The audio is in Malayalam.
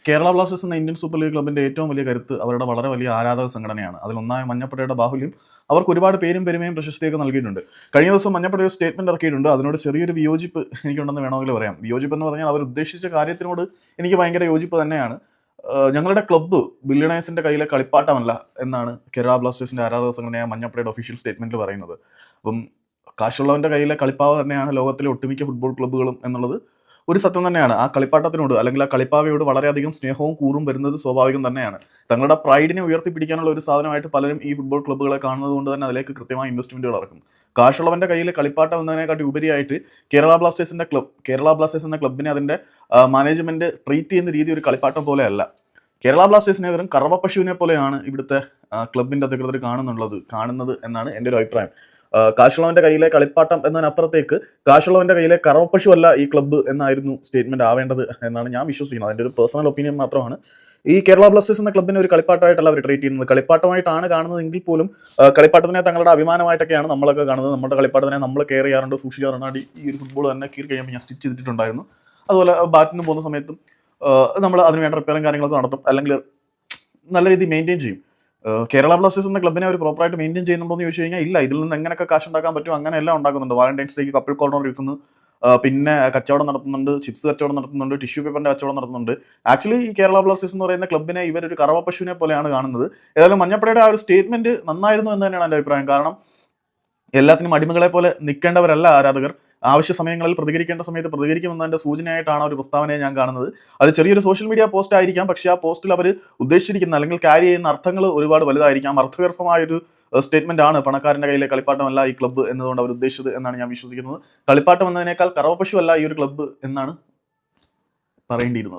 കേരള ബ്ലാസ്റ്റേഴ്സ് എന്ന ഇന്ത്യൻ സൂപ്പർ ലീഗ് ക്ലബിന്റെ ഏറ്റവും വലിയ കരുത്ത് അവരുടെ വളരെ വലിയ ആരാധക സംഘടനയാണ്. അതിലൊന്നായ മഞ്ഞപ്പടയുടെ ബാഹുല്യം അവർക്ക് ഒരുപാട് പേരും പെരുമയും പ്രശസ്തിയൊക്കെ നൽകിയിട്ടുണ്ട്. കഴിഞ്ഞ ദിവസം മഞ്ഞപ്പട ഒരു സ്റ്റേറ്റ്മെന്റ് ഇറക്കിയിട്ടുണ്ട്. അതിനോട് ചെറിയൊരു വിയോജിപ്പ് എനിക്കുണ്ടെന്ന് വേണമെങ്കിൽ പറയാം. വിയോജിപ്പ് എന്ന് പറഞ്ഞാൽ അവർ ഉദ്ദേശിച്ച കാര്യത്തിനോട് എനിക്ക് ഭയങ്കര യോജിപ്പ് തന്നെയാണ്. ഞങ്ങളുടെ ക്ലബ്ബ് ബില്യണേഴ്സിന്റെ കയ്യിലെ കളിപ്പാട്ടമല്ല എന്നാണ് കേരള ബ്ലാസ്റ്റേഴ്സിന്റെ ആരാധക സംഘടനയായ മഞ്ഞപ്പടയുടെ ഒഫീഷ്യൽ സ്റ്റേറ്റ്മെന്റിൽ പറയുന്നത്. അപ്പം കാശുള്ളവന്റെ കയ്യിലെ കളിപ്പാവ് തന്നെയാണ് ലോകത്തിലെ ഒട്ടുമിക്ക ഫുട്ബോൾ ക്ലബ്ബുകളും എന്നുള്ളത് ഒരു സത്യം തന്നെയാണ്. ആ കളിപ്പാട്ടത്തിനോട് അല്ലെങ്കിൽ ആ കളിപ്പാവയോട് വളരെയധികം സ്നേഹവും കൂറും വരുന്നത് സ്വാഭാവികം തന്നെയാണ്. തങ്ങളുടെ പ്രൈഡിനെ ഉയർത്തിപ്പിടിക്കാനുള്ള ഒരു സാധനമായിട്ട് പലരും ഈ ഫുട്ബോൾ ക്ലബ്ബുകളെ കാണുന്നത് കൊണ്ട് തന്നെ അതിലേക്ക് കൃത്യമായ ഇൻവെസ്റ്റ്മെന്റുകൾ ഇറക്കും. കാശുള്ളവന്റെ കയ്യിൽ കളിപ്പാട്ടം എന്നതിനെക്കാട്ടി ഉപരിയായിട്ട് കേരള ബ്ലാസ്റ്റേഴ്സ് എന്ന ക്ലബിനെ അതിന്റെ മാനേജ്മെന്റ് ട്രീറ്റ് ചെയ്യുന്ന രീതി ഒരു കളിപ്പാട്ടം പോലെയല്ല. കേരള ബ്ലാസ്റ്റേഴ്സിനെ വെറും കറവ പശുവിനെ പോലെയാണ് ഇവിടുത്തെ ക്ലബിന്റെ അധികൃതർ കാണുന്നത് എന്നാണ് എൻ്റെ ഒരു അഭിപ്രായം. കാശുള്ളവന്റെ കയ്യിലെ കളിപ്പാട്ടം എന്നതിനപ്പുറത്തേക്ക് കാശുള്ളവന്റെ കയ്യിലെ കറവപ്പശു അല്ല ഈ ക്ലബ്ബ് എന്നായിരുന്നു സ്റ്റേറ്റ്മെന്റ് ആവേണ്ടത് എന്നാണ് ഞാൻ വിശ്വസിക്കുന്നത്. അതിന്റെ ഒരു പേഴ്സണൽ ഒപ്പീനിയൻ മാത്രമാണ്. ഈ കേരള ബ്ലാസ്റ്റേഴ്സ് എന്ന ക്ലബിനെ ഒരു കളിപ്പാട്ടമായിട്ടല്ല അവർ ട്രീറ്റ് ചെയ്യുന്നത്. കളിപ്പാട്ടമായിട്ടാണ് കാണുന്നതെങ്കിൽ പോലും കളിപ്പാട്ടത്തിനെ തങ്ങളുടെ അഭിമാനമായിട്ടൊക്കെയാണ് നമ്മളൊക്കെ കാണുന്നത്. നമ്മുടെ കളിപ്പാട്ടത്തിനെ നമ്മൾ കെയർ ചെയ്യാറുണ്ട്, സൂക്ഷിക്കാറുണ്ട്. ഈ ഒരു ഫുട്ബോൾ തന്നെ കീറി കഴിയുമ്പോൾ ഞാൻ സ്റ്റിച്ച് ചെയ്തിട്ടുണ്ടായിരുന്നു. അതുപോലെ ബാറ്റിന് പോകുന്ന സമയത്തും നമ്മൾ അതിന് വേണ്ട റിപ്പയറും കാര്യങ്ങളൊക്കെ നടത്തും, അല്ലെങ്കിൽ നല്ല രീതിയിൽ മെയിൻറ്റെയിൻ ചെയ്യും. കേരള ബ്ലാസ്റ്റേഴ്സ് എന്ന ക്ലബിനെ അവർ പ്രോപ്പറായിട്ട് മെയിൻറ്റെയിൻ ചെയ്യുന്നുണ്ടോ എന്ന് ചോദിച്ചു കഴിഞ്ഞാൽ ഇല്ല. ഇതിൽ നിന്ന് എങ്ങനെയൊക്കെ കാശ് ഉണ്ടാക്കാൻ പറ്റും അങ്ങനെ എല്ലാം ഉണ്ടാക്കുന്നുണ്ട്. വാലന്റൈൻസ് ഡേക്ക് കപ്പിൾ കോർണർ വിൽക്കുന്നു, പിന്നെ കച്ചവടം നടത്തുന്നുണ്ട്, ചിപ്സ് കച്ചവടം നടത്തുന്നുണ്ട്, ടിഷ്യൂ പേപ്പറിന്റെ കച്ചവടം നടത്തുന്നുണ്ട്. ആക്ച്വലി ഈ കേരള ബ്ലാസ്റ്റേഴ്സ് എന്ന് പറയുന്ന ക്ലബിനെ ഇവരൊരു കറവ പശുവിനെ പോലെയാണ് കാണുന്നത്. ഏതായാലും മഞ്ഞപ്പടയുടെ ആ ഒരു സ്റ്റേറ്റ്മെന്റ് നന്നായിരുന്നു എന്ന് തന്നെയാണ് എൻ്റെ അഭിപ്രായം. കാരണം എല്ലാത്തിനും അടിമകളെ പോലെ നിൽക്കേണ്ടവരല്ല ആരാധകർ. ആവശ്യ സമയങ്ങളിൽ പ്രതികരിക്കേണ്ട സമയത്ത് പ്രതികരിക്കുമെന്നതിന്റെ സൂചനയായിട്ടാണ് ഒരു പ്രസ്താവനയെ ഞാൻ കാണുന്നത്. അത് ചെറിയൊരു സോഷ്യൽ മീഡിയ പോസ്റ്റ് ആയിരിക്കാം, പക്ഷേ ആ പോസ്റ്റിൽ അവർ ഉദ്ദേശിച്ചിരിക്കുന്ന അല്ലെങ്കിൽ ക്യാരി ചെയ്യുന്ന അർത്ഥങ്ങൾ ഒരുപാട് വലുതായിരിക്കാം. അർത്ഥഗർഭമായൊരു സ്റ്റേറ്റ്മെന്റ് ആണ് പണക്കാരന്റെ കയ്യിലെ കളിപ്പാട്ടമല്ല ഈ ക്ലബ്ബ് എന്നതുകൊണ്ട് അവർ ഉദ്ദേശിച്ചത് എന്നാണ് ഞാൻ വിശ്വസിക്കുന്നത്. കളിപ്പാട്ടം എന്നതിനേക്കാൾ കറവപ്പശു അല്ല ഈ ഒരു ക്ലബ്ബ് എന്നാണ് പറയേണ്ടിയിരുന്നത്.